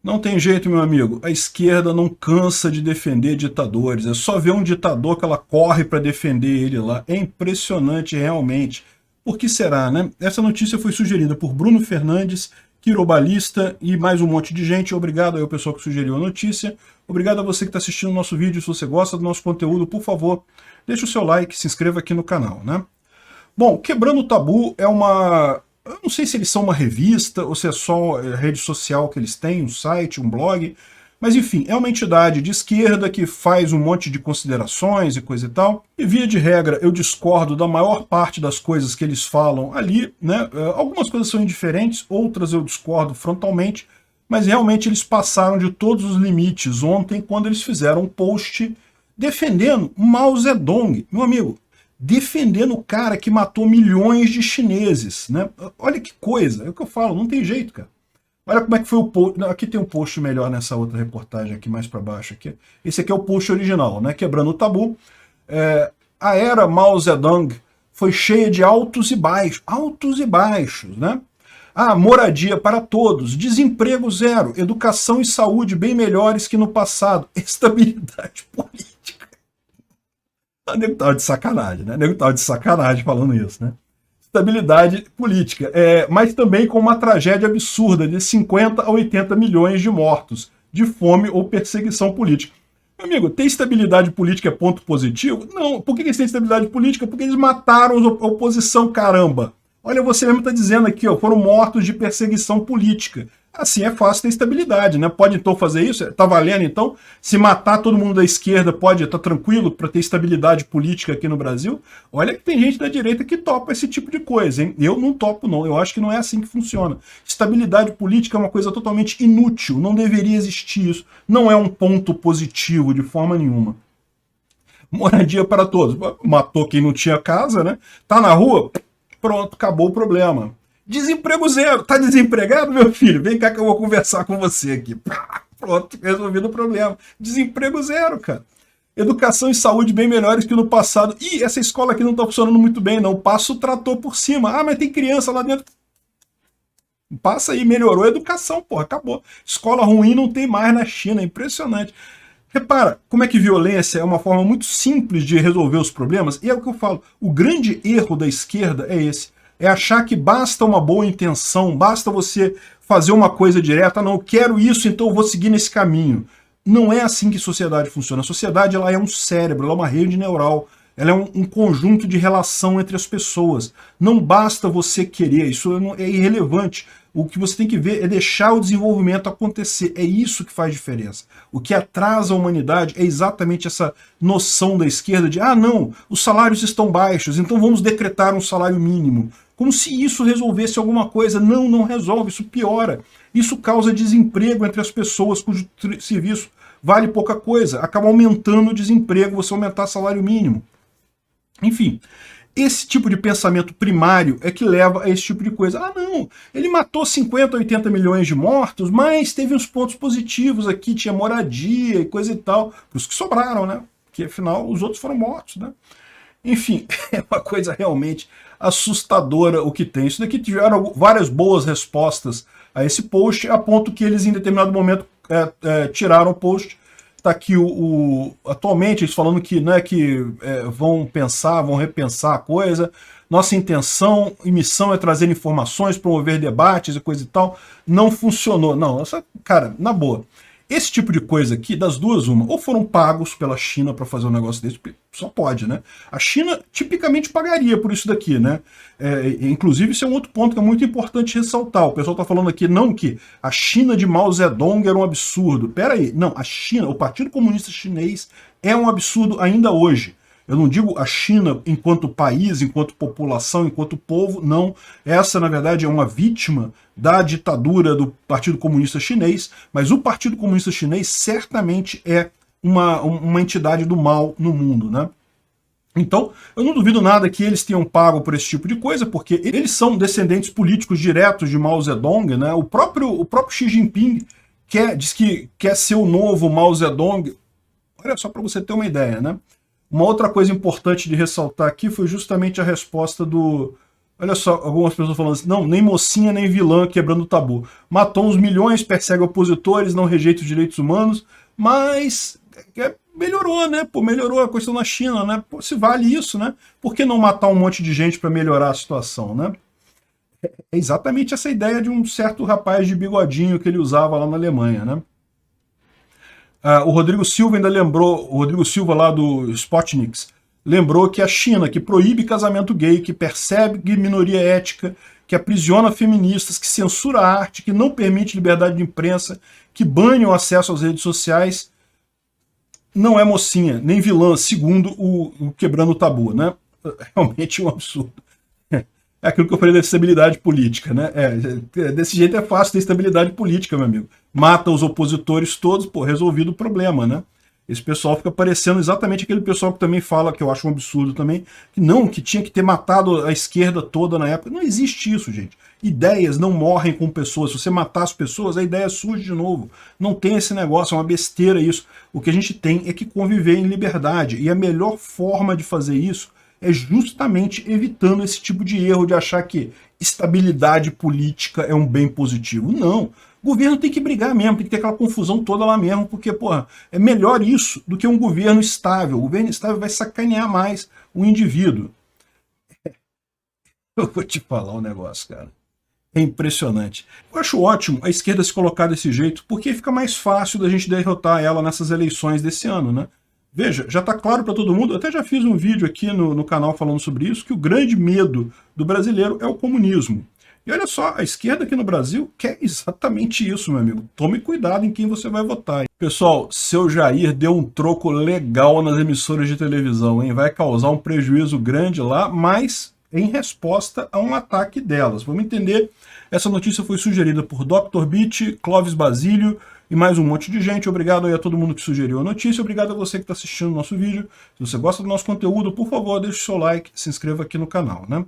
Não tem jeito, meu amigo. A esquerda não cansa de defender ditadores. É só ver um ditador que ela corre para defender ele lá. É impressionante, realmente. Por que será, né? Essa notícia foi sugerida por Bruno Fernandes, Quirobalista e mais um monte de gente. Obrigado aí ao pessoal que sugeriu a notícia. Obrigado a você que está assistindo o nosso vídeo. Se você gosta do nosso conteúdo, por favor, deixe o seu like, se inscreva aqui no canal, né? Bom, Quebrando o Tabu é uma... Eu não sei se eles são uma revista ou se é só rede social que eles têm, um site, um blog, mas enfim, é uma entidade de esquerda que faz um monte de considerações e coisa e tal. E via de regra eu discordo da maior parte das coisas que eles falam ali, né? Algumas coisas são indiferentes, outras eu discordo frontalmente, mas realmente eles passaram de todos os limites ontem quando eles fizeram um post defendendo Mao Zedong. Meu amigo, defendendo o cara que matou milhões de chineses, né? Olha que coisa, é o que eu falo, não tem jeito, cara. Olha como é que foi o post. Aqui tem um post melhor nessa outra reportagem aqui mais para baixo. Aqui. Esse aqui é o post original, né? Quebrando o tabu. A era Mao Zedong foi cheia de altos e baixos, né? Moradia para todos, desemprego zero, educação e saúde bem melhores que no passado, estabilidade política. O nego tava de sacanagem, né? O nego tava de sacanagem falando isso, né? Estabilidade política, mas também com uma tragédia absurda de 50 a 80 milhões de mortos, de fome ou perseguição política. Meu amigo, ter estabilidade política é ponto positivo? Não. Por que eles têm estabilidade política? Porque eles mataram a oposição, caramba. Olha, você mesmo está dizendo aqui, ó, foram mortos de perseguição política. Assim é fácil ter estabilidade, né? Pode então fazer isso? Tá valendo então? Se matar todo mundo da esquerda, pode estar tranquilo para ter estabilidade política aqui no Brasil? Olha que tem gente da direita que topa esse tipo de coisa, hein? Eu não topo não, eu acho que não é assim que funciona. Estabilidade política é uma coisa totalmente inútil, não deveria existir isso. Não é um ponto positivo de forma nenhuma. Moradia para todos. Matou quem não tinha casa, né? Tá na rua? Pronto, acabou o problema. Desemprego zero. Tá desempregado, meu filho? Vem cá que eu vou conversar com você aqui. Pronto, resolvido o problema. Desemprego zero, cara. Educação e saúde bem melhores que no passado. Ih, essa escola aqui não tá funcionando muito bem, não. Passa o trator por cima. Mas tem criança lá dentro. Passa aí, melhorou a educação, porra, acabou. Escola ruim não tem mais na China, é impressionante. Repara, como é que violência é uma forma muito simples de resolver os problemas? E é o que eu falo, o grande erro da esquerda é esse. É achar que basta uma boa intenção, basta você fazer uma coisa direta, não, eu quero isso, então eu vou seguir nesse caminho. Não é assim que a sociedade funciona. A sociedade ela é um cérebro, ela é uma rede neural, ela é um conjunto de relação entre as pessoas. Não basta você querer, isso é irrelevante. O que você tem que ver é deixar o desenvolvimento acontecer. É isso que faz diferença. O que atrasa a humanidade é exatamente essa noção da esquerda de não, os salários estão baixos, então vamos decretar um salário mínimo. Como se isso resolvesse alguma coisa. Não, não resolve, isso piora. Isso causa desemprego entre as pessoas cujo serviço vale pouca coisa. Acaba aumentando o desemprego, você aumentar o salário mínimo. Enfim, esse tipo de pensamento primário é que leva a esse tipo de coisa. Não, ele matou 50, 80 milhões de mortos, mas teve uns pontos positivos aqui, tinha moradia e coisa e tal. Por isso que sobraram, né? Porque afinal os outros foram mortos, né? Enfim, é uma coisa realmente assustadora o que tem. Isso daqui tiveram várias boas respostas a esse post, a ponto que eles em determinado momento tiraram o post. Está aqui atualmente eles falando que, né, vão pensar, vão repensar a coisa. Nossa intenção e missão é trazer informações, promover debates e coisa e tal. Não funcionou. Não, cara, na boa. Esse tipo de coisa aqui, das duas, uma, ou foram pagos pela China para fazer um negócio desse, só pode, né? A China tipicamente pagaria por isso daqui, né? Inclusive, isso é um outro ponto que é muito importante ressaltar. O pessoal está falando aqui, não, que a China de Mao Zedong era um absurdo. Pera aí, não, a China, o Partido Comunista Chinês é um absurdo ainda hoje. Eu não digo a China enquanto país, enquanto população, enquanto povo, não. Essa, na verdade, é uma vítima da ditadura do Partido Comunista Chinês, mas o Partido Comunista Chinês certamente é uma entidade do mal no mundo, né? Então, eu não duvido nada que eles tenham pago por esse tipo de coisa, porque eles são descendentes políticos diretos de Mao Zedong, né? O próprio Xi Jinping diz que quer ser o novo Mao Zedong. Olha só para você ter uma ideia, né? Uma outra coisa importante de ressaltar aqui foi justamente a resposta do Olha só, algumas pessoas falando assim, não, nem mocinha nem vilã quebrando o tabu. Matou uns milhões, persegue opositores, não rejeita os direitos humanos, mas melhorou, né? Pô, melhorou a questão na China, né? Pô, se vale isso, né? Por que não matar um monte de gente para melhorar a situação, né? É exatamente essa ideia de um certo rapaz de bigodinho que ele usava lá na Alemanha, né? O Rodrigo Silva ainda lembrou, o Rodrigo Silva lá do Spotniks, lembrou que a China, que proíbe casamento gay, que persegue minoria étnica, que aprisiona feministas, que censura a arte, que não permite liberdade de imprensa, que bane o acesso às redes sociais, não é mocinha, nem vilã, segundo o Quebrando o Tabu, né? Realmente um absurdo. É aquilo que eu falei da estabilidade política, né? Desse jeito é fácil ter estabilidade política, meu amigo. Mata os opositores todos, pô, resolvido o problema, né? Esse pessoal fica parecendo exatamente aquele pessoal que também fala, que eu acho um absurdo também, que não, que tinha que ter matado a esquerda toda na época. Não existe isso, gente. Ideias não morrem com pessoas. Se você matar as pessoas, a ideia surge de novo. Não tem esse negócio, é uma besteira isso. O que a gente tem é que conviver em liberdade. E a melhor forma de fazer isso é justamente evitando esse tipo de erro de achar que estabilidade política é um bem positivo. Não. O governo tem que brigar mesmo, tem que ter aquela confusão toda lá mesmo, porque, porra, é melhor isso do que um governo estável. O governo estável vai sacanear mais o indivíduo. Eu vou te falar um negócio, cara. É impressionante. Eu acho ótimo a esquerda se colocar desse jeito, porque fica mais fácil da gente derrotar ela nessas eleições desse ano, né? Veja, já está claro para todo mundo, eu até já fiz um vídeo aqui no canal falando sobre isso, que o grande medo do brasileiro é o comunismo. E olha só, a esquerda aqui no Brasil quer exatamente isso, meu amigo. Tome cuidado em quem você vai votar. Pessoal, seu Jair deu um troco legal nas emissoras de televisão, hein? Vai causar um prejuízo grande lá, mas em resposta a um ataque delas. Vamos entender, essa notícia foi sugerida por Dr. Beat, Clóvis Basílio e mais um monte de gente. Obrigado aí a todo mundo que sugeriu a notícia, obrigado a você que está assistindo o nosso vídeo. Se você gosta do nosso conteúdo, por favor, deixe o seu like, se inscreva aqui no canal, né?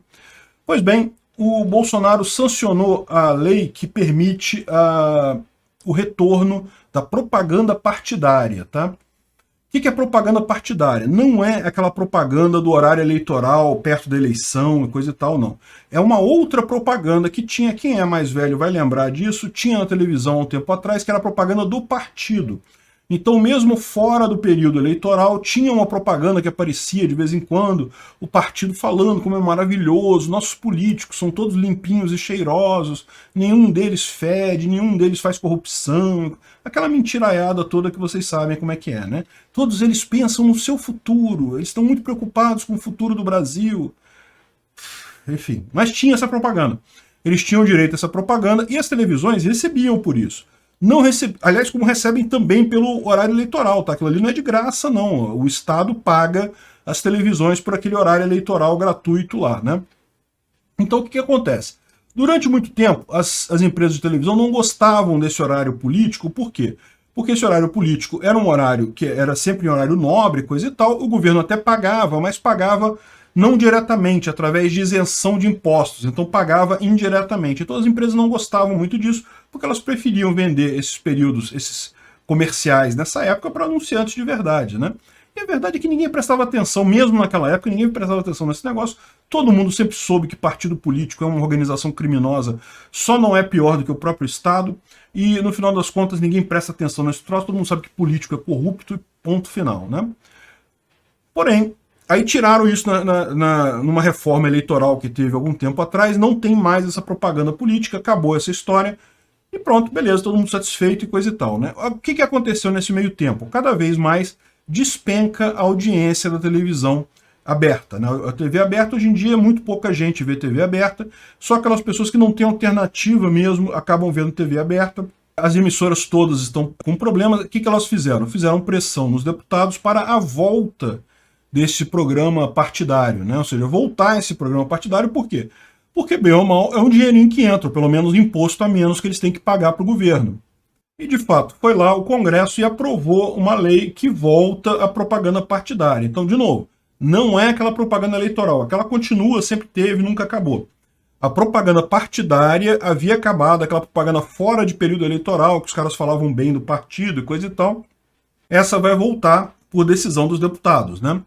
Pois bem, o Bolsonaro sancionou a lei que permite o retorno da propaganda partidária, tá? O que é propaganda partidária? Não é aquela propaganda do horário eleitoral, perto da eleição e coisa e tal, não. É uma outra propaganda que tinha, quem é mais velho vai lembrar disso, tinha na televisão há um tempo atrás, que era a propaganda do partido. Então, mesmo fora do período eleitoral, tinha uma propaganda que aparecia de vez em quando, o partido falando como é maravilhoso, nossos políticos são todos limpinhos e cheirosos, nenhum deles fede, nenhum deles faz corrupção, aquela mentiraiada toda que vocês sabem como é que é, né? Todos eles pensam no seu futuro, eles estão muito preocupados com o futuro do Brasil. Enfim, mas tinha essa propaganda. Eles tinham direito a essa propaganda e as televisões recebiam por isso. Não recebe, aliás, como recebem também pelo horário eleitoral, tá? Aquilo ali não é de graça, não. O Estado paga as televisões por aquele horário eleitoral gratuito lá, né? Então, o que acontece? Durante muito tempo, as empresas de televisão não gostavam desse horário político, por quê? Porque esse horário político era um horário que era sempre um horário nobre, coisa e tal, o governo até pagava, mas pagava não diretamente, através de isenção de impostos, então pagava indiretamente. Então as empresas não gostavam muito disso, porque elas preferiam vender esses períodos, esses comerciais nessa época para anunciantes de verdade, né? E a verdade é que ninguém prestava atenção, mesmo naquela época, ninguém prestava atenção nesse negócio. Todo mundo sempre soube que partido político é uma organização criminosa, só não é pior do que o próprio Estado, e no final das contas ninguém presta atenção nesse troço, todo mundo sabe que político é corrupto e ponto final, né? Porém, aí tiraram isso numa reforma eleitoral que teve algum tempo atrás, não tem mais essa propaganda política, acabou essa história, e pronto, beleza, todo mundo satisfeito e coisa e tal, né? O que aconteceu nesse meio tempo? Cada vez mais despenca a audiência da televisão aberta, né? A TV aberta, hoje em dia, muito pouca gente vê TV aberta, só aquelas pessoas que não têm alternativa mesmo acabam vendo TV aberta. As emissoras todas estão com problemas. O que elas fizeram? Fizeram pressão nos deputados para a volta desse programa partidário, né? Ou seja, voltar esse programa partidário, por quê? Porque, bem ou mal, é um dinheirinho que entra, pelo menos imposto a menos que eles têm que pagar para o governo. E, de fato, foi lá o Congresso e aprovou uma lei que volta a propaganda partidária. Então, de novo, não é aquela propaganda eleitoral, aquela continua, sempre teve, nunca acabou. A propaganda partidária havia acabado, aquela propaganda fora de período eleitoral, que os caras falavam bem do partido e coisa e tal, essa vai voltar por decisão dos deputados, né?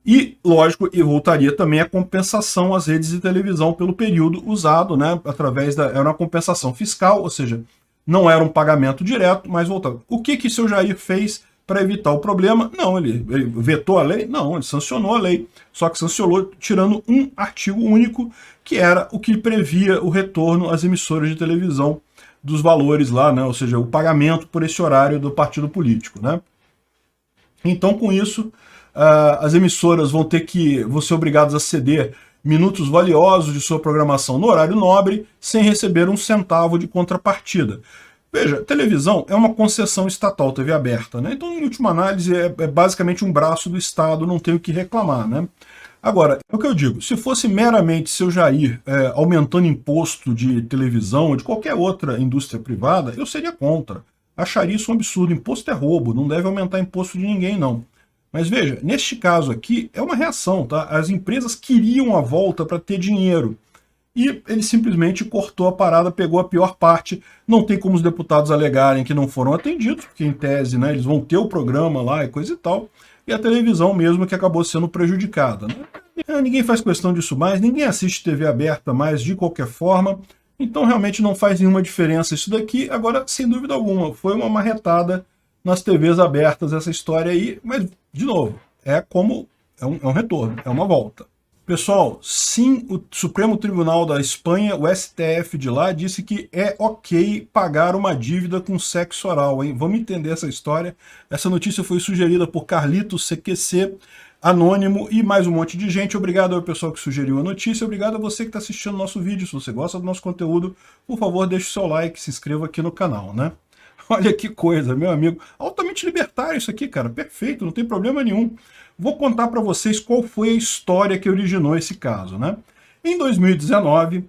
E, lógico, e voltaria também a compensação às redes de televisão pelo período usado, né, através era uma compensação fiscal, ou seja, não era um pagamento direto, mas voltava. O que seu Jair fez para evitar o problema? Não, ele vetou a lei? Não, ele sancionou a lei, só que sancionou tirando um artigo único, que era o que previa o retorno às emissoras de televisão dos valores lá, né, ou seja, o pagamento por esse horário do partido político, né. Então, com isso, as emissoras vão ser obrigadas a ceder minutos valiosos de sua programação no horário nobre, sem receber um centavo de contrapartida. Veja, televisão é uma concessão estatal, TV aberta, né? Então, em última análise, é basicamente um braço do Estado, não tem o que reclamar, né? Agora, é o que eu digo, se fosse meramente seu Jair aumentando imposto de televisão ou de qualquer outra indústria privada, eu seria contra. Acharia isso um absurdo. Imposto é roubo, não deve aumentar imposto de ninguém, não. Mas veja, neste caso aqui é uma reação, tá? As empresas queriam a volta para ter dinheiro. E ele simplesmente cortou a parada, pegou a pior parte. Não tem como os deputados alegarem que não foram atendidos, porque em tese, né, eles vão ter o programa lá e coisa e tal. E a televisão mesmo que acabou sendo prejudicada, né? Ninguém faz questão disso mais, ninguém assiste TV aberta mais de qualquer forma. Então realmente não faz nenhuma diferença isso daqui. Agora, sem dúvida alguma, foi uma marretada nas TVs abertas essa história aí, mas, de novo, é um retorno, é uma volta. Pessoal, sim, o Supremo Tribunal da Espanha, o STF de lá, disse que é ok pagar uma dívida com sexo oral, hein? Vamos entender essa história. Essa notícia foi sugerida por Carlitos CQC, Anônimo e mais um monte de gente. Obrigado ao pessoal que sugeriu a notícia, obrigado a você que está assistindo o nosso vídeo. Se você gosta do nosso conteúdo, por favor, deixe o seu like, se inscreva aqui no canal, né? Olha que coisa, meu amigo. Altamente libertário isso aqui, cara. Perfeito, não tem problema nenhum. Vou contar para vocês qual foi a história que originou esse caso, né? Em 2019,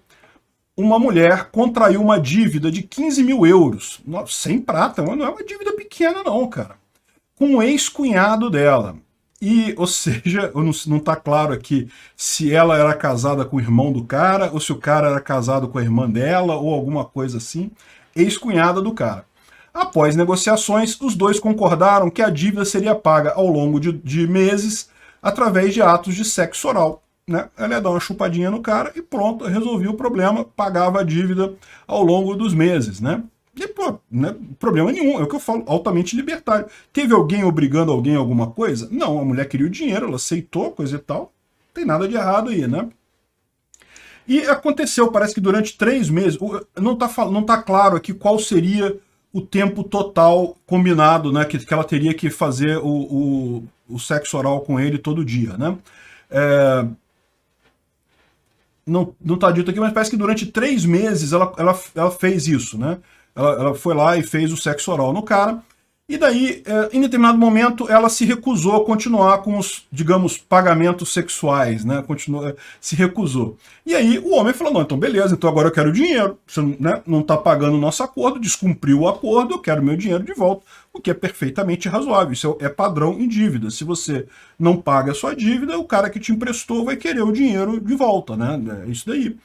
uma mulher contraiu uma dívida de 15 mil euros. Sem prata, não é uma dívida pequena não, cara. Com o ex-cunhado dela. E, ou seja, não está claro aqui se ela era casada com o irmão do cara, ou se o cara era casado com a irmã dela, ou alguma coisa assim. Ex-cunhada do cara. Após negociações, os dois concordaram que a dívida seria paga ao longo de meses através de atos de sexo oral. Né? Ela ia dar uma chupadinha no cara e pronto, resolvia o problema, pagava a dívida ao longo dos meses. Né? E, pô, né, problema nenhum, é o que eu falo, altamente libertário. Teve alguém obrigando alguém a alguma coisa? Não, a mulher queria o dinheiro, ela aceitou, coisa e tal. Não tem nada de errado aí, né? E aconteceu, parece que durante 3 meses, não tá claro aqui qual seria o tempo total combinado, né, que ela teria que fazer o sexo oral com ele todo dia, né? Não está dito aqui, mas parece que durante 3 meses ela fez isso, né? Ela foi lá e fez o sexo oral no cara, e daí, em determinado momento, ela se recusou a continuar com os, digamos, pagamentos sexuais, né? Se recusou. E aí o homem falou, não, então beleza, então agora eu quero o dinheiro. Você, né, não está pagando o nosso acordo, descumpriu o acordo, eu quero meu dinheiro de volta, o que é perfeitamente razoável. Isso é padrão em dívida. Se você não paga a sua dívida, o cara que te emprestou vai querer o dinheiro de volta, né? É isso daí.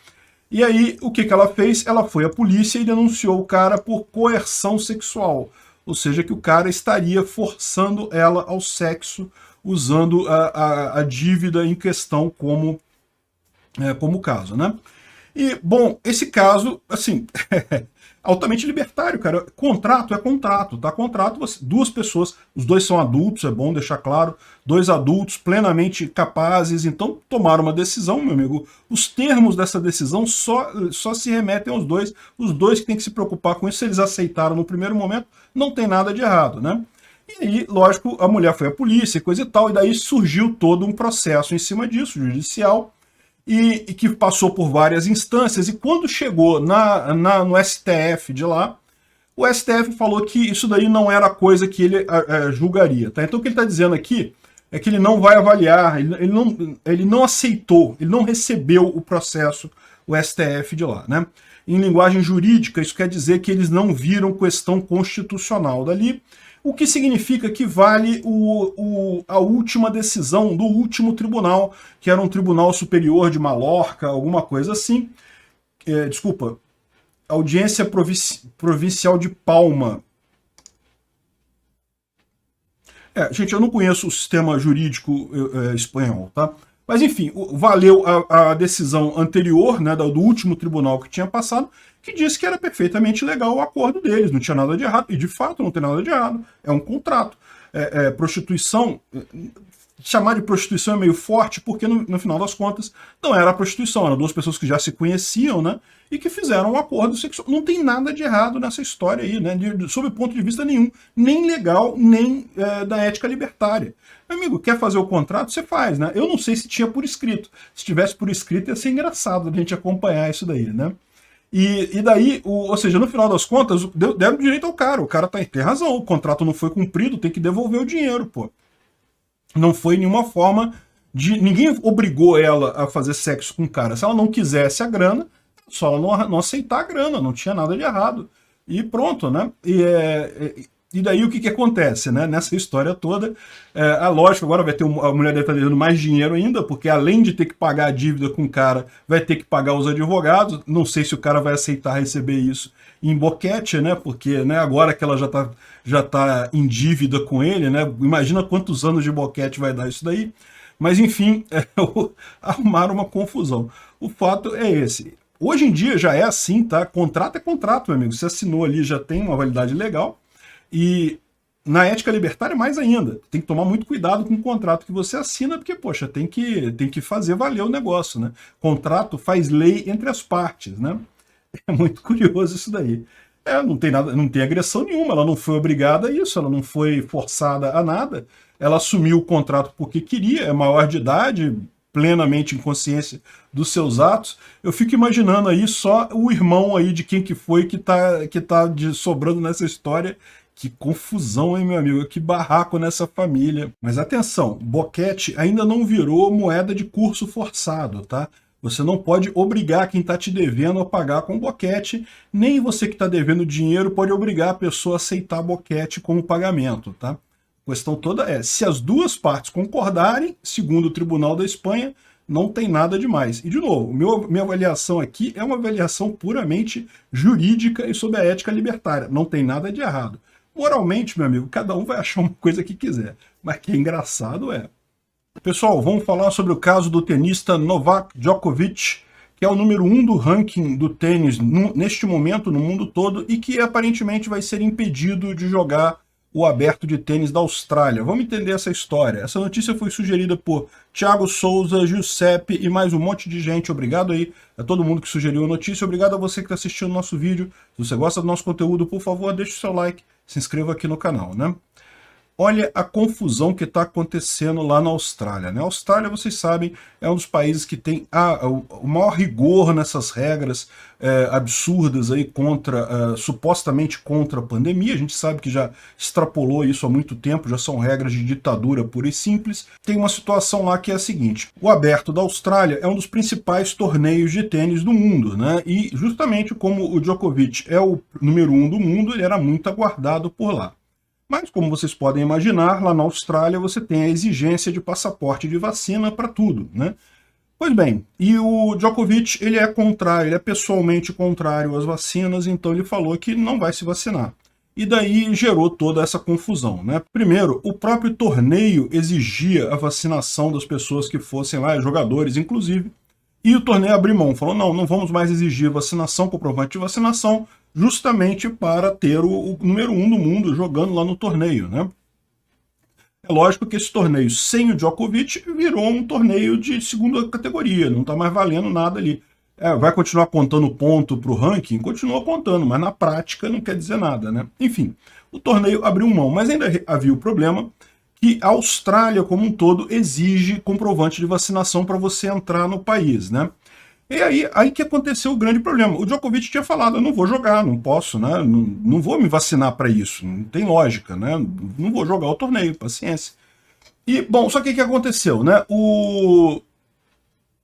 E aí, o que ela fez? Ela foi à polícia e denunciou o cara por coerção sexual. Ou seja, que o cara estaria forçando ela ao sexo, usando a dívida em questão como caso, né? E, bom, esse caso, assim, altamente libertário, cara. Contrato é contrato, tá? Contrato, duas pessoas, os dois são adultos, é bom deixar claro, 2 adultos plenamente capazes, então tomaram uma decisão, meu amigo. Os termos dessa decisão só se remetem aos dois, os dois que têm que se preocupar com isso. Se eles aceitaram no primeiro momento, não tem nada de errado, né? E aí, lógico, a mulher foi à polícia e coisa e tal, e daí surgiu todo um processo em cima disso, judicial, e que passou por várias instâncias, e quando chegou no STF de lá, o STF falou que isso daí não era coisa que ele julgaria. Tá? Então o que ele está dizendo aqui é que ele não vai avaliar, ele não aceitou, ele não recebeu o processo, o STF de lá. Né? Em linguagem jurídica, isso quer dizer que eles não viram questão constitucional dali, o que significa que vale a última decisão do último tribunal, que era um tribunal superior de Mallorca, alguma coisa assim. Desculpa, Audiência Provincial de Palma. Gente, eu não conheço o sistema jurídico espanhol, tá? Mas enfim, valeu a decisão anterior, né, do último tribunal que tinha passado, que disse que era perfeitamente legal o acordo deles, não tinha nada de errado, e de fato não tem nada de errado, é um contrato. Prostituição, chamar de prostituição é meio forte, porque no final das contas não era prostituição, eram duas pessoas que já se conheciam, né, e que fizeram um acordo sexual. Não tem nada de errado nessa história aí, né, sob ponto de vista nenhum, nem legal, nem da ética libertária. Meu amigo, quer fazer o contrato? Você faz, né? Eu não sei se tinha por escrito. Se tivesse por escrito, ia ser engraçado a gente acompanhar isso daí, né? E daí, ou seja, no final das contas, deram direito ao cara. O cara tem razão, o contrato não foi cumprido, tem que devolver o dinheiro, pô. Não foi nenhuma forma de... Ninguém obrigou ela a fazer sexo com o cara. Se ela não quisesse a grana, só ela não aceitar a grana, não tinha nada de errado. E pronto, né? E daí o que acontece, né? Nessa história toda, lógico, agora vai ter a mulher deve estar devendo mais dinheiro ainda, porque além de ter que pagar a dívida com o cara, vai ter que pagar os advogados. Não sei se o cara vai aceitar receber isso em boquete, né? Porque, né, agora que ela já tá em dívida com ele, né? Imagina quantos anos de boquete vai dar isso daí. Mas enfim, arrumaram uma confusão. O fato é esse. Hoje em dia já é assim, tá? Contrato é contrato, meu amigo. Você assinou ali, já tem uma validade legal. E na ética libertária, mais ainda, tem que tomar muito cuidado com o contrato que você assina, porque, poxa, tem que fazer valer o negócio, né? Contrato faz lei entre as partes, né? É muito curioso isso daí. Não tem nada, não tem agressão nenhuma, ela não foi obrigada a isso, ela não foi forçada a nada, ela assumiu o contrato porque queria, é maior de idade, plenamente em consciência dos seus atos. Eu fico imaginando aí só o irmão aí de quem que foi que tá sobrando nessa história. Que confusão, hein, meu amigo? Que barraco nessa família. Mas atenção, boquete ainda não virou moeda de curso forçado, tá? Você não pode obrigar quem está te devendo a pagar com boquete, nem você que está devendo dinheiro pode obrigar a pessoa a aceitar boquete como pagamento, tá? A questão toda é, se as duas partes concordarem, segundo o Tribunal da Espanha, não tem nada demais. E, de novo, minha avaliação aqui é uma avaliação puramente jurídica e sob a ética libertária. Não tem nada de errado. Moralmente, meu amigo, cada um vai achar uma coisa que quiser. Mas que é engraçado é. Pessoal, vamos falar sobre o caso do tenista Novak Djokovic, que é o número 1 do ranking do tênis neste momento no mundo todo e que aparentemente vai ser impedido de jogar o Aberto de Tênis da Austrália. Vamos entender essa história. Essa notícia foi sugerida por Thiago Souza, Giuseppe e mais um monte de gente. Obrigado aí a todo mundo que sugeriu a notícia. Obrigado a você que está assistindo o nosso vídeo. Se você gosta do nosso conteúdo, por favor, deixe o seu like, se inscreva aqui no canal, né? Olha a confusão que está acontecendo lá na Austrália, né? A Austrália, vocês sabem, é um dos países que tem o maior rigor nessas regras absurdas aí supostamente contra a pandemia. A gente sabe que já extrapolou isso há muito tempo, já são regras de ditadura pura e simples. Tem uma situação lá que é a seguinte: o Aberto da Austrália é um dos principais torneios de tênis do mundo, né? E justamente como o Djokovic é o número 1 do mundo, ele era muito aguardado por lá. Mas, como vocês podem imaginar, lá na Austrália você tem a exigência de passaporte de vacina para tudo, né? Pois bem, e o Djokovic, ele é contrário, ele é pessoalmente contrário às vacinas, então ele falou que não vai se vacinar. E daí gerou toda essa confusão, né? Primeiro, o próprio torneio exigia a vacinação das pessoas que fossem lá, jogadores inclusive, e o torneio abriu mão, falou, não vamos mais exigir vacinação, comprovante de vacinação, justamente para ter o número 1 do mundo jogando lá no torneio, né? É lógico que esse torneio sem o Djokovic virou um torneio de segunda categoria, não está mais valendo nada ali. Vai continuar contando ponto para o ranking? Continua contando, mas na prática não quer dizer nada, né? Enfim, o torneio abriu mão, mas ainda havia o problema que a Austrália como um todo exige comprovante de vacinação para você entrar no país, né? E aí que aconteceu o grande problema. O Djokovic tinha falado, eu não vou jogar, não posso, né? Não vou me vacinar para isso, não tem lógica, né? Não vou jogar o torneio, paciência. E, bom, só que o que aconteceu, né?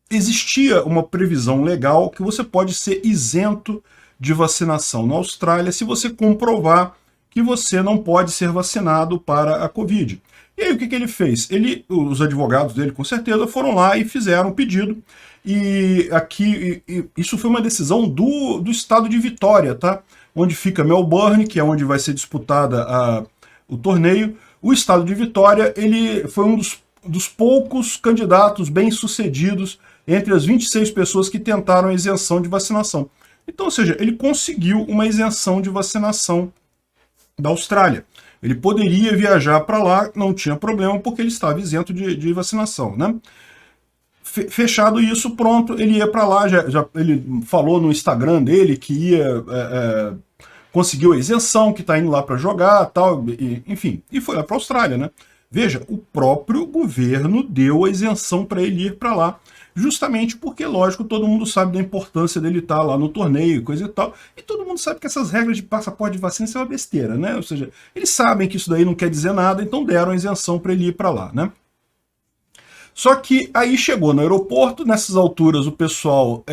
Existia uma previsão legal que você pode ser isento de vacinação na Austrália se você comprovar que você não pode ser vacinado para a Covid. E aí o que ele fez? Os advogados dele, com certeza, foram lá e fizeram um pedido. E aqui, isso foi uma decisão do estado de Vitória, tá? Onde fica Melbourne, que é onde vai ser disputada o torneio. o estado de Vitória ele foi um dos poucos candidatos bem-sucedidos entre as 26 pessoas que tentaram a isenção de vacinação. Então, ou seja, ele conseguiu uma isenção de vacinação da Austrália. Ele poderia viajar para lá, não tinha problema, porque ele estava isento de vacinação, né? Fechado isso, pronto, ele ia para lá, ele falou no Instagram dele que ia, conseguiu a isenção, que está indo lá para jogar, tal, enfim, e foi lá para a Austrália, né? Veja, o próprio governo deu a isenção para ele ir para lá, justamente porque, lógico, todo mundo sabe da importância dele estar lá no torneio, coisa e tal, e todo mundo sabe que essas regras de passaporte de vacina são uma besteira, né? Ou seja, eles sabem que isso daí não quer dizer nada, então deram a isenção para ele ir para lá, né? Só que aí chegou no aeroporto, nessas alturas o pessoal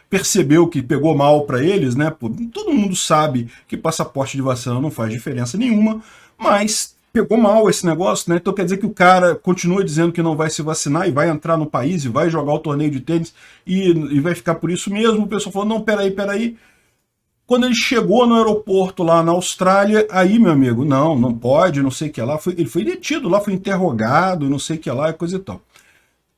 percebeu que pegou mal para eles, né? Todo mundo sabe que passaporte de vacina não faz diferença nenhuma, mas pegou mal esse negócio, né? Então quer dizer que o cara continua dizendo que não vai se vacinar e vai entrar no país e vai jogar o torneio de tênis e vai ficar por isso mesmo. O pessoal falou, não, peraí. Quando ele chegou no aeroporto lá na Austrália, aí, meu amigo, não pode, não sei o que lá. Ele foi detido lá, foi interrogado, não sei o que lá, coisa e tal.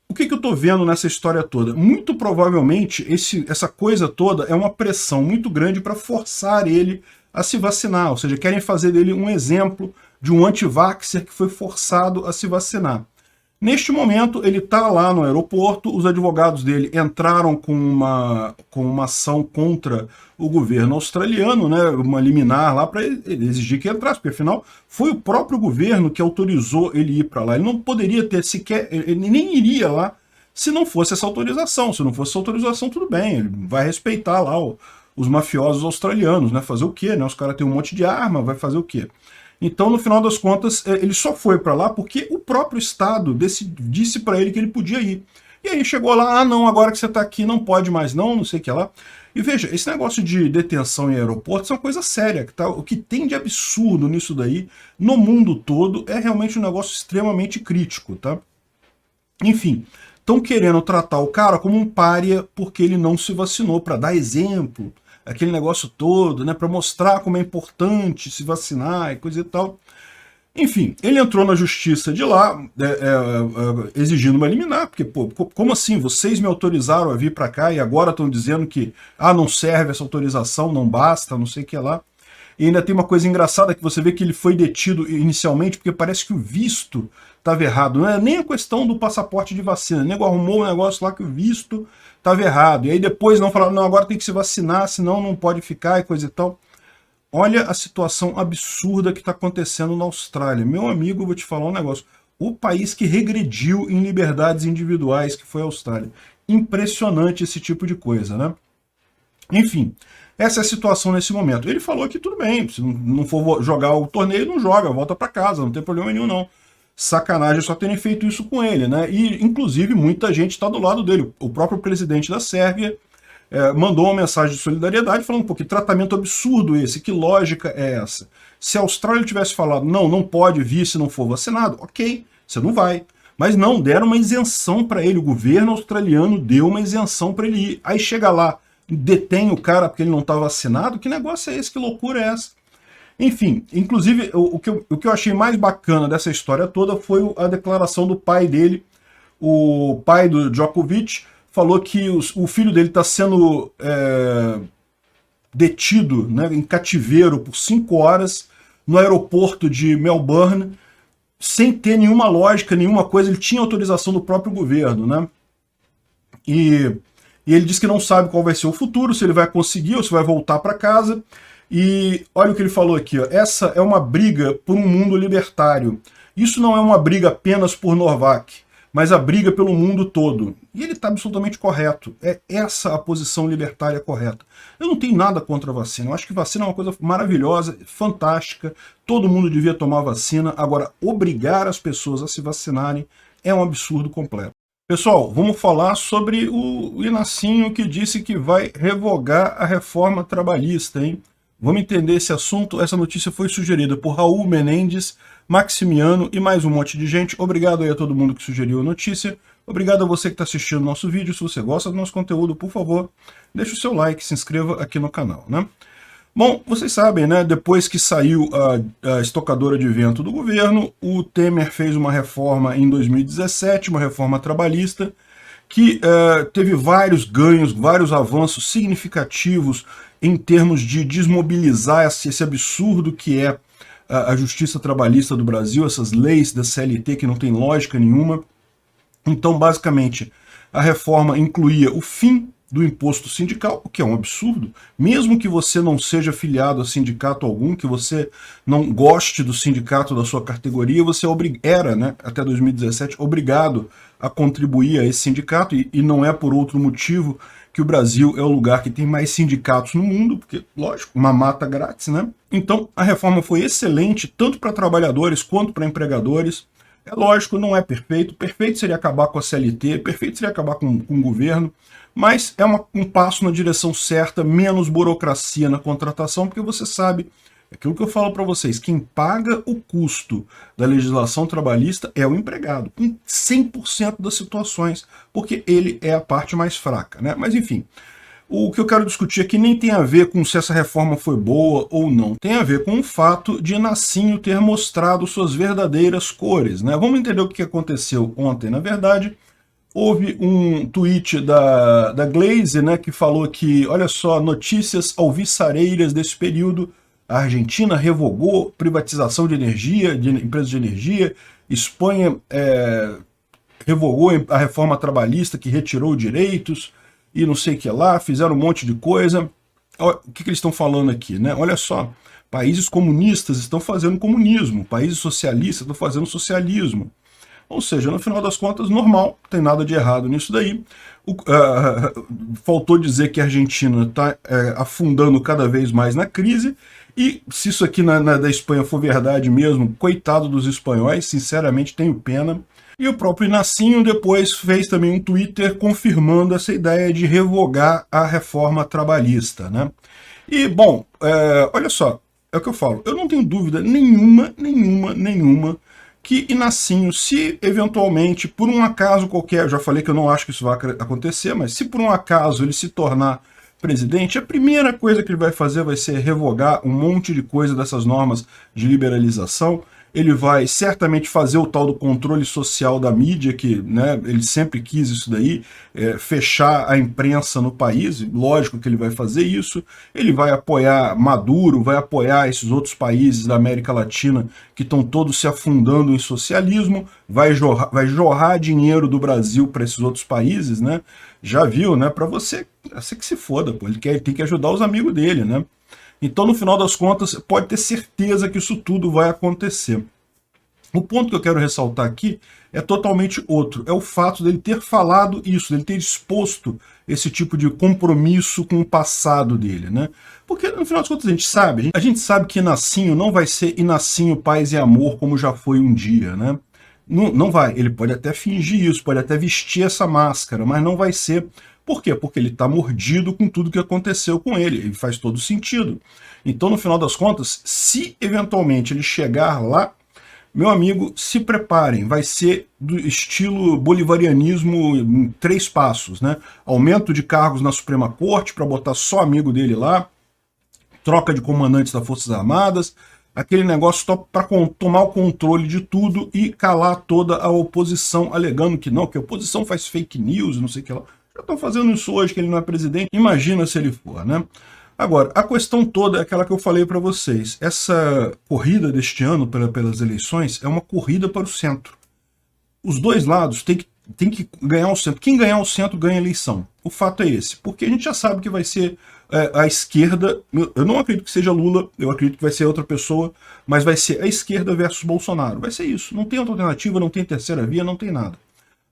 O que eu estou vendo nessa história toda? Muito provavelmente essa coisa toda é uma pressão muito grande para forçar ele a se vacinar. Ou seja, querem fazer dele um exemplo de um anti-vaxxer que foi forçado a se vacinar. Neste momento, ele está lá no aeroporto, os advogados dele entraram com uma ação contra o governo australiano, né, uma liminar lá para exigir que entrasse, porque afinal foi o próprio governo que autorizou ele ir para lá. Ele não poderia ter sequer, ele nem iria lá se não fosse essa autorização. Se não fosse essa autorização, tudo bem, ele vai respeitar lá os mafiosos australianos, né, fazer o quê? Né? Os caras têm um monte de arma, vai fazer o quê? Então, no final das contas, ele só foi para lá porque o próprio Estado disse para ele que ele podia ir. E aí chegou lá, não, agora que você está aqui não pode mais não sei o que lá. E veja, esse negócio de detenção em aeroportos é uma coisa séria. Tá? O que tem de absurdo nisso daí, no mundo todo, é realmente um negócio extremamente crítico. Tá? Enfim, estão querendo tratar o cara como um pária porque ele não se vacinou, para dar exemplo, aquele negócio todo, né, para mostrar como é importante se vacinar e coisa e tal. Enfim, ele entrou na justiça de lá, exigindo uma liminar, porque, pô, como assim? Vocês me autorizaram a vir para cá e agora estão dizendo que não serve essa autorização, não basta, não sei o que lá. E ainda tem uma coisa engraçada que você vê que ele foi detido inicialmente porque parece que o visto estava errado. Não é nem a questão do passaporte de vacina. O nego arrumou um negócio lá que o visto estava errado. E aí depois não falaram, não, agora tem que se vacinar, senão não pode ficar e coisa e tal. Olha a situação absurda que está acontecendo na Austrália. Meu amigo, eu vou te falar um negócio. O país que regrediu em liberdades individuais, que foi a Austrália. Impressionante esse tipo de coisa, né? Enfim, essa é a situação nesse momento. Ele falou que tudo bem, se não for jogar o torneio, não joga, volta para casa, não tem problema nenhum não. Sacanagem só terem feito isso com ele, né? E, inclusive, muita gente está do lado dele. O próprio presidente da Sérvia mandou uma mensagem de solidariedade falando, pô, que tratamento absurdo esse, que lógica é essa? Se a Austrália tivesse falado, não pode vir se não for vacinado, ok, você não vai. Mas não, deram uma isenção para ele, o governo australiano deu uma isenção para ele ir. Aí chega lá, detém o cara porque ele não está vacinado, que negócio é esse, que loucura é essa? Enfim, inclusive, o que eu achei mais bacana dessa história toda foi a declaração do pai dele, o pai do Djokovic, falou que o filho dele está sendo detido, né, em cativeiro por 5 horas no aeroporto de Melbourne, sem ter nenhuma lógica, nenhuma coisa. Ele tinha autorização do próprio governo, né? E ele disse que não sabe qual vai ser o futuro, se ele vai conseguir ou se vai voltar para casa. E olha o que ele falou aqui, ó. Essa é uma briga por um mundo libertário. Isso não é uma briga apenas por Novak, mas a briga pelo mundo todo. E ele está absolutamente correto. É essa a posição libertária correta. Eu não tenho nada contra a vacina. Eu acho que vacina é uma coisa maravilhosa, fantástica. Todo mundo devia tomar vacina. Agora, obrigar as pessoas a se vacinarem é um absurdo completo. Pessoal, vamos falar sobre o Inácio que disse que vai revogar a reforma trabalhista, hein? Vamos entender esse assunto. Essa notícia foi sugerida por Raul Menendez, Maximiano e mais um monte de gente. Obrigado aí a todo mundo que sugeriu a notícia. Obrigado a você que está assistindo o nosso vídeo. Se você gosta do nosso conteúdo, por favor, deixe o seu like, se inscreva aqui no canal, né? Bom, vocês sabem, né? Depois que saiu a estocadora de vento do governo, o Temer fez uma reforma em 2017, uma reforma trabalhista, que teve vários ganhos, vários avanços significativos em termos de desmobilizar esse absurdo que é a justiça trabalhista do Brasil, essas leis da CLT que não tem lógica nenhuma. Então, basicamente, a reforma incluía o fim do imposto sindical, o que é um absurdo, mesmo que você não seja filiado a sindicato algum, que você não goste do sindicato da sua categoria, você era, né, até 2017, obrigado a contribuir a esse sindicato, e não é por outro motivo que o Brasil é o lugar que tem mais sindicatos no mundo, porque, lógico, uma mata grátis, né? Então, a reforma foi excelente, tanto para trabalhadores quanto para empregadores. É lógico, não é perfeito. Perfeito seria acabar com a CLT, perfeito seria acabar com o governo, mas é um passo na direção certa, menos burocracia na contratação, porque você sabe, aquilo que eu falo para vocês, quem paga o custo da legislação trabalhista é o empregado, em 100% das situações, porque ele é a parte mais fraca, né? Mas enfim, o que eu quero discutir aqui nem tem a ver com se essa reforma foi boa ou não. Tem a ver com o fato de Inácio ter mostrado suas verdadeiras cores, né? Vamos entender o que aconteceu ontem. Na verdade, houve um tweet da Glaze, né, que falou que, olha só, notícias alviçareiras desse período. A Argentina revogou privatização de energia, de empresas de energia. Espanha revogou a reforma trabalhista que retirou direitos e não sei o que lá, fizeram um monte de coisa. O que eles estão falando aqui, né? Olha só, países comunistas estão fazendo comunismo, países socialistas estão fazendo socialismo. Ou seja, no final das contas, normal, não tem nada de errado nisso daí. Faltou dizer que a Argentina está afundando cada vez mais na crise, e se isso aqui da Espanha for verdade mesmo, coitado dos espanhóis, sinceramente tenho pena. E o próprio Inácio depois fez também um Twitter confirmando essa ideia de revogar a reforma trabalhista, né? E, bom, olha só, é o que eu falo, eu não tenho dúvida nenhuma que Inácio, se eventualmente, por um acaso qualquer, eu já falei que eu não acho que isso vai acontecer, mas se por um acaso ele se tornar presidente, a primeira coisa que ele vai fazer vai ser revogar um monte de coisa dessas normas de liberalização. Ele vai certamente fazer o tal do controle social da mídia, que, né, ele sempre quis isso daí, fechar a imprensa no país, lógico que ele vai fazer isso. Ele vai apoiar Maduro, vai apoiar esses outros países da América Latina que estão todos se afundando em socialismo, vai jorrar dinheiro do Brasil para esses outros países, né? Já viu, né? Para você que se foda, pô. Ele tem que ajudar os amigos dele, né? Então, no final das contas, pode ter certeza que isso tudo vai acontecer. O ponto que eu quero ressaltar aqui é totalmente outro. É o fato dele ter falado isso, dele ter exposto esse tipo de compromisso com o passado dele, né? Porque, no final das contas, a gente sabe que Inácio não vai ser Inácio Paz e Amor como já foi um dia, né? Não, não vai. Ele pode até fingir isso, pode até vestir essa máscara, mas não vai ser. Por quê? Porque ele está mordido com tudo que aconteceu com ele, e faz todo sentido. Então, no final das contas, se eventualmente ele chegar lá, meu amigo, se preparem, vai ser do estilo bolivarianismo em 3 passos, né? Aumento de cargos na Suprema Corte para botar só amigo dele lá, troca de comandantes das Forças Armadas, aquele negócio para tomar o controle de tudo e calar toda a oposição, alegando que não, que a oposição faz fake news, não sei o que lá. Já estão fazendo isso hoje, que ele não é presidente. Imagina se ele for, né? Agora, a questão toda é aquela que eu falei para vocês. Essa corrida deste ano pelas eleições é uma corrida para o centro. Os dois lados têm que ganhar o centro. Quem ganhar o centro ganha a eleição. O fato é esse. Porque a gente já sabe que vai ser a esquerda. Eu não acredito que seja Lula, eu acredito que vai ser outra pessoa, mas vai ser a esquerda versus Bolsonaro. Vai ser isso. Não tem outra alternativa, não tem terceira via, não tem nada.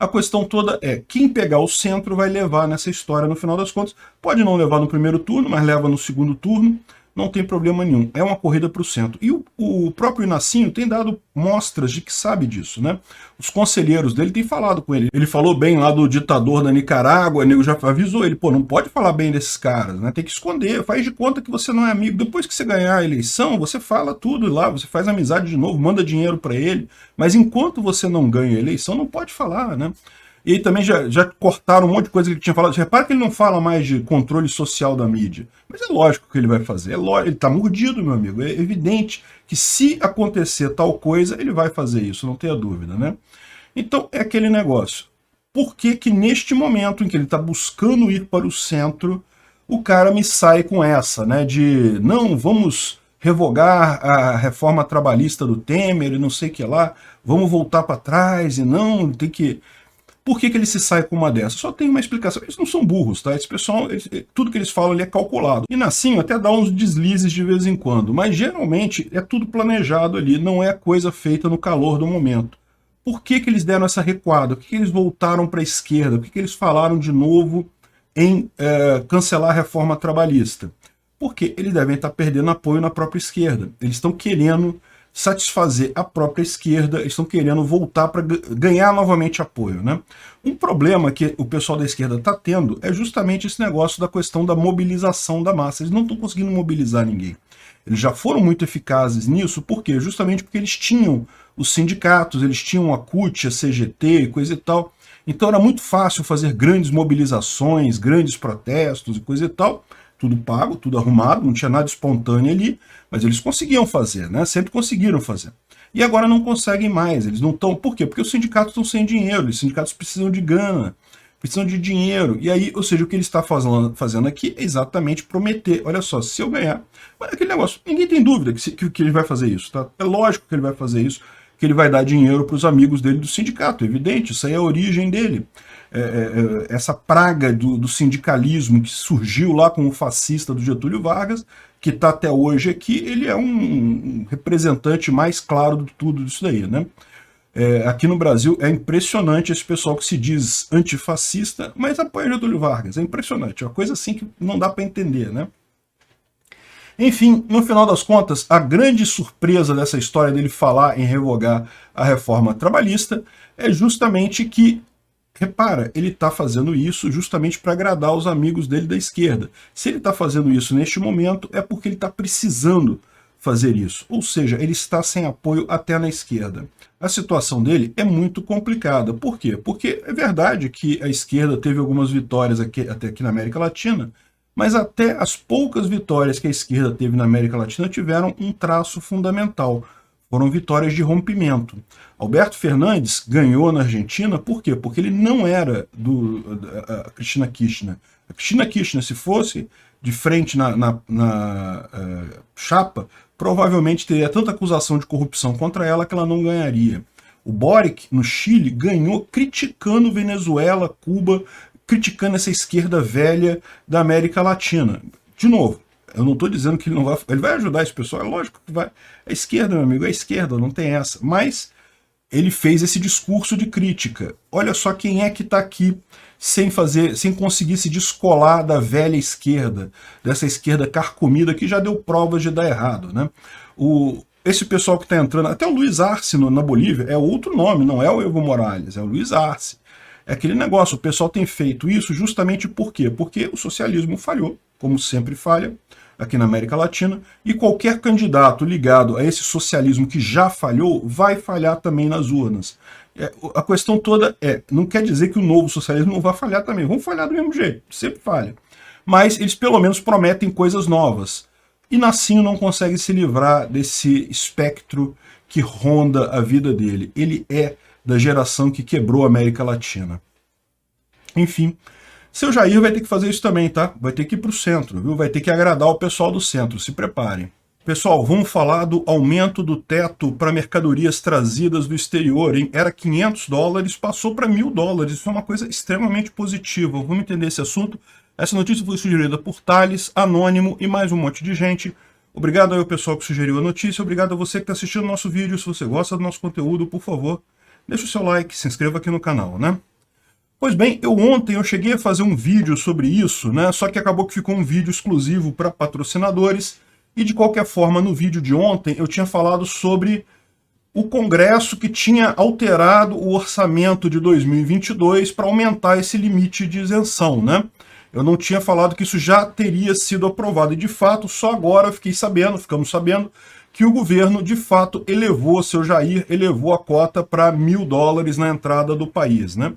A questão toda é, quem pegar o centro vai levar nessa história no final das contas. Pode não levar no primeiro turno, mas leva no segundo turno, não tem problema nenhum. É uma corrida para o centro. E o próprio Inácio tem dado mostras de que sabe disso, né? Os conselheiros dele têm falado com ele. Ele falou bem lá do ditador da Nicarágua, o nego já avisou ele, pô, não pode falar bem desses caras, né? Tem que esconder, faz de conta que você não é amigo. Depois que você ganhar a eleição, você fala tudo lá, você faz amizade de novo, manda dinheiro para ele. Mas enquanto você não ganha a eleição, não pode falar, né? E aí também já cortaram um monte de coisa que ele tinha falado. Você repara que ele não fala mais de controle social da mídia. Mas é lógico que ele vai fazer. Ele está mordido, meu amigo. É evidente que se acontecer tal coisa, ele vai fazer isso, não tenha dúvida, né? Então é aquele negócio. Por que que neste momento em que ele está buscando ir para o centro, o cara me sai com essa, né? De, não, vamos revogar a reforma trabalhista do Temer e não sei o que lá, vamos voltar para trás e não, tem que... Por que que ele se sai com uma dessas? Só tem uma explicação. Eles não são burros, tá? Esse pessoal, tudo que eles falam ali é calculado. E Nassim até dá uns deslizes de vez em quando, mas geralmente é tudo planejado ali, não é coisa feita no calor do momento. Por que que eles deram essa recuada? Por que que eles voltaram para a esquerda? Por que que eles falaram de novo em cancelar a reforma trabalhista? Porque eles devem estar perdendo apoio na própria esquerda. Eles estão querendo satisfazer a própria esquerda, estão querendo voltar para ganhar novamente apoio, né? Um problema que o pessoal da esquerda está tendo é justamente esse negócio da questão da mobilização da massa. Eles não estão conseguindo mobilizar ninguém. Eles já foram muito eficazes nisso, por quê? Justamente porque eles tinham os sindicatos, eles tinham a CUT, a CGT e coisa e tal. Então era muito fácil fazer grandes mobilizações, grandes protestos e coisa e tal, tudo pago, tudo arrumado, não tinha nada espontâneo ali, mas eles conseguiam fazer, né? Sempre conseguiram fazer. E agora não conseguem mais, eles não estão... Por quê? Porque os sindicatos estão sem dinheiro, os sindicatos precisam de grana, precisam de dinheiro. E aí, ou seja, o que ele está fazendo aqui é exatamente prometer. Olha só, se eu ganhar... Mas aquele negócio, ninguém tem dúvida que ele vai fazer isso, tá? É lógico que ele vai fazer isso, que ele vai dar dinheiro para os amigos dele do sindicato, evidente, isso aí é a origem dele. Essa praga do sindicalismo que surgiu lá com o fascista do Getúlio Vargas, que está até hoje aqui, ele é um representante mais claro de tudo isso daí, né? Aqui no Brasil é impressionante esse pessoal que se diz antifascista, mas apoia Getúlio Vargas, é impressionante, é uma coisa assim que não dá para entender, né? Enfim, no final das contas, a grande surpresa dessa história dele falar em revogar a reforma trabalhista é justamente que, repara, ele está fazendo isso justamente para agradar os amigos dele da esquerda. Se ele está fazendo isso neste momento, é porque ele está precisando fazer isso. Ou seja, ele está sem apoio até na esquerda. A situação dele é muito complicada. Por quê? Porque é verdade que a esquerda teve algumas vitórias até aqui na América Latina, mas até as poucas vitórias que a esquerda teve na América Latina tiveram um traço fundamental. Foram vitórias de rompimento. Alberto Fernandes ganhou na Argentina, por quê? Porque ele não era da Cristina Kirchner. A Cristina Kirchner, se fosse de frente na chapa, provavelmente teria tanta acusação de corrupção contra ela que ela não ganharia. O Boric, no Chile, ganhou criticando Venezuela, Cuba, criticando essa esquerda velha da América Latina. De novo, eu não estou dizendo que ele não vai... Ele vai ajudar esse pessoal, é lógico que vai. É esquerda, meu amigo, é esquerda, não tem essa. Mas ele fez esse discurso de crítica. Olha só quem é que está aqui sem conseguir se descolar da velha esquerda, dessa esquerda carcomida que já deu provas de dar errado, né? Esse pessoal que está entrando, até o Luiz Arce na Bolívia, é outro nome, não é o Evo Morales, é o Luiz Arce. É aquele negócio, o pessoal tem feito isso justamente por quê? Porque o socialismo falhou, como sempre falha, aqui na América Latina, e qualquer candidato ligado a esse socialismo que já falhou, vai falhar também nas urnas. A questão toda não quer dizer que o novo socialismo não vai falhar também, vão falhar do mesmo jeito, sempre falha. Mas eles pelo menos prometem coisas novas. E Nassim não consegue se livrar desse espectro que ronda a vida dele. Ele é da geração que quebrou a América Latina. Enfim, seu Jair vai ter que fazer isso também, tá? Vai ter que ir para o centro, viu? Vai ter que agradar o pessoal do centro, se preparem. Pessoal, vamos falar do aumento do teto para mercadorias trazidas do exterior, hein? Era $500, passou para $1.000, isso é uma coisa extremamente positiva. Vamos entender esse assunto? Essa notícia foi sugerida por Thales, Anônimo e mais um monte de gente. Obrigado aí ao pessoal que sugeriu a notícia, obrigado a você que está assistindo o nosso vídeo. Se você gosta do nosso conteúdo, por favor, deixa o seu like, se inscreva aqui no canal, né? Pois bem, ontem eu cheguei a fazer um vídeo sobre isso, né? Só que acabou que ficou um vídeo exclusivo para patrocinadores. E de qualquer forma, no vídeo de ontem, eu tinha falado sobre o Congresso que tinha alterado o orçamento de 2022 para aumentar esse limite de isenção, né? Eu não tinha falado que isso já teria sido aprovado. E de fato, só agora ficamos sabendo, que o governo, de fato, elevou, seu Jair, elevou a cota para $1.000 na entrada do país, né?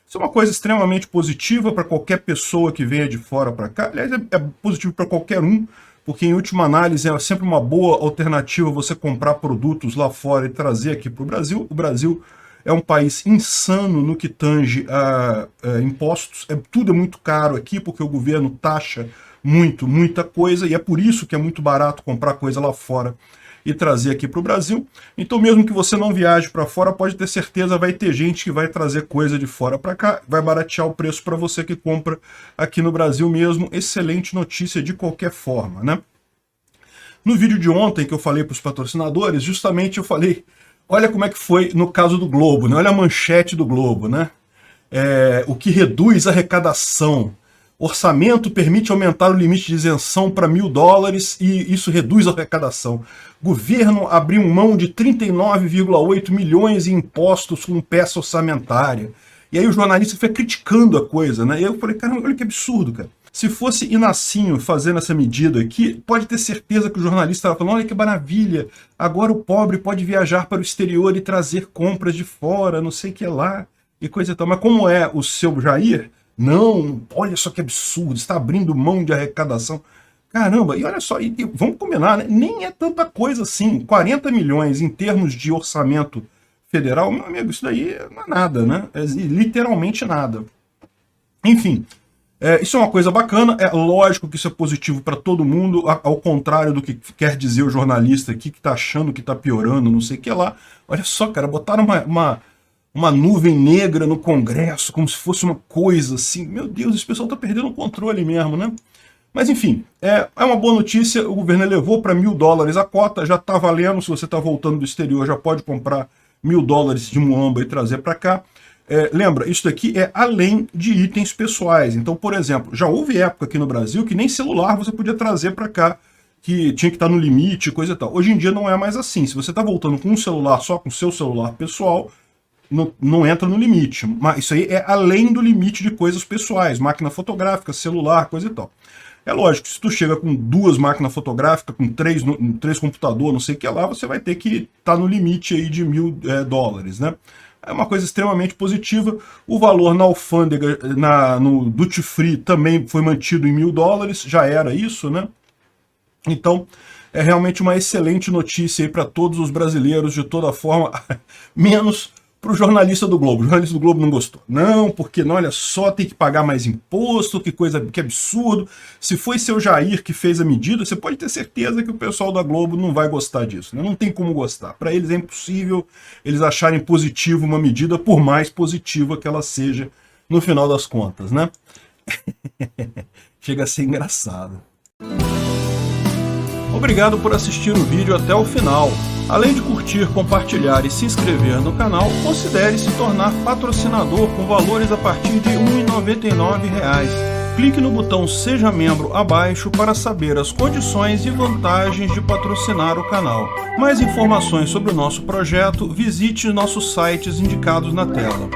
Isso é uma coisa extremamente positiva para qualquer pessoa que venha de fora para cá. Aliás, é positivo para qualquer um, porque em última análise é sempre uma boa alternativa você comprar produtos lá fora e trazer aqui para o Brasil. O Brasil é um país insano no que tange a impostos. Tudo é muito caro aqui, porque o governo taxa muita coisa, e é por isso que é muito barato comprar coisa lá fora e trazer aqui para o Brasil. Então, mesmo que você não viaje para fora, pode ter certeza, vai ter gente que vai trazer coisa de fora para cá, vai baratear o preço para você que compra aqui no Brasil mesmo. Excelente notícia de qualquer forma, né? No vídeo de ontem que eu falei para os patrocinadores, justamente eu falei, olha como é que foi no caso do Globo, né? Olha a manchete do Globo, né? O que reduz a arrecadação. Orçamento permite aumentar o limite de isenção para $1.000 e isso reduz a arrecadação. Governo abriu mão de 39,8 milhões em impostos com peça orçamentária. E aí o jornalista foi criticando a coisa, né? E eu falei, caramba, olha que absurdo, cara. Se fosse Inácio fazendo essa medida aqui, pode ter certeza que o jornalista estava falando, olha que maravilha, agora o pobre pode viajar para o exterior e trazer compras de fora, não sei o que lá, e coisa e tal. Mas como é o seu Jair... Não, olha só que absurdo, está abrindo mão de arrecadação. Caramba, e olha só, e vamos combinar, né? Nem é tanta coisa assim. 40 milhões em termos de orçamento federal, meu amigo, isso daí não é nada, né? É literalmente nada. Enfim, isso é uma coisa bacana, é lógico que isso é positivo para todo mundo, ao contrário do que quer dizer o jornalista aqui, que está achando que está piorando, não sei o que lá. Olha só, cara, botaram uma nuvem negra no Congresso, como se fosse uma coisa assim. Meu Deus, esse pessoal está perdendo o controle mesmo, né? Mas enfim, é uma boa notícia, o governo elevou para $1.000 a cota, já está valendo, se você está voltando do exterior, já pode comprar $1.000 de muamba e trazer para cá. Lembra, isso daqui é além de itens pessoais. Então, por exemplo, já houve época aqui no Brasil que nem celular você podia trazer para cá, que tinha que estar no limite, coisa e tal. Hoje em dia não é mais assim. Se você está voltando com um celular, só com o seu celular pessoal, não entra no limite, mas isso aí é além do limite de coisas pessoais, máquina fotográfica, celular, coisa e tal. É lógico, se tu chega com 2 máquinas fotográficas, com 3 computadores, não sei o que lá, você vai ter que estar no limite aí de $1.000, né? É uma coisa extremamente positiva. O valor na alfândega, no duty free, também foi mantido em $1.000, já era isso, né? Então, é realmente uma excelente notícia aí para todos os brasileiros, de toda forma, menos para o jornalista do Globo. O jornalista do Globo não gostou. Não, porque, não, olha só, tem que pagar mais imposto, que coisa, que absurdo. Se foi seu Jair que fez a medida, você pode ter certeza que o pessoal da Globo não vai gostar disso, né? Não tem como gostar. Para eles é impossível eles acharem positivo uma medida, por mais positiva que ela seja no final das contas, né? Chega a ser engraçado. Obrigado por assistir o vídeo até o final. Além de curtir, compartilhar e se inscrever no canal, considere se tornar patrocinador com valores a partir de R$ 1,99. Clique no botão Seja Membro abaixo para saber as condições e vantagens de patrocinar o canal. Mais informações sobre o nosso projeto, visite nossos sites indicados na tela.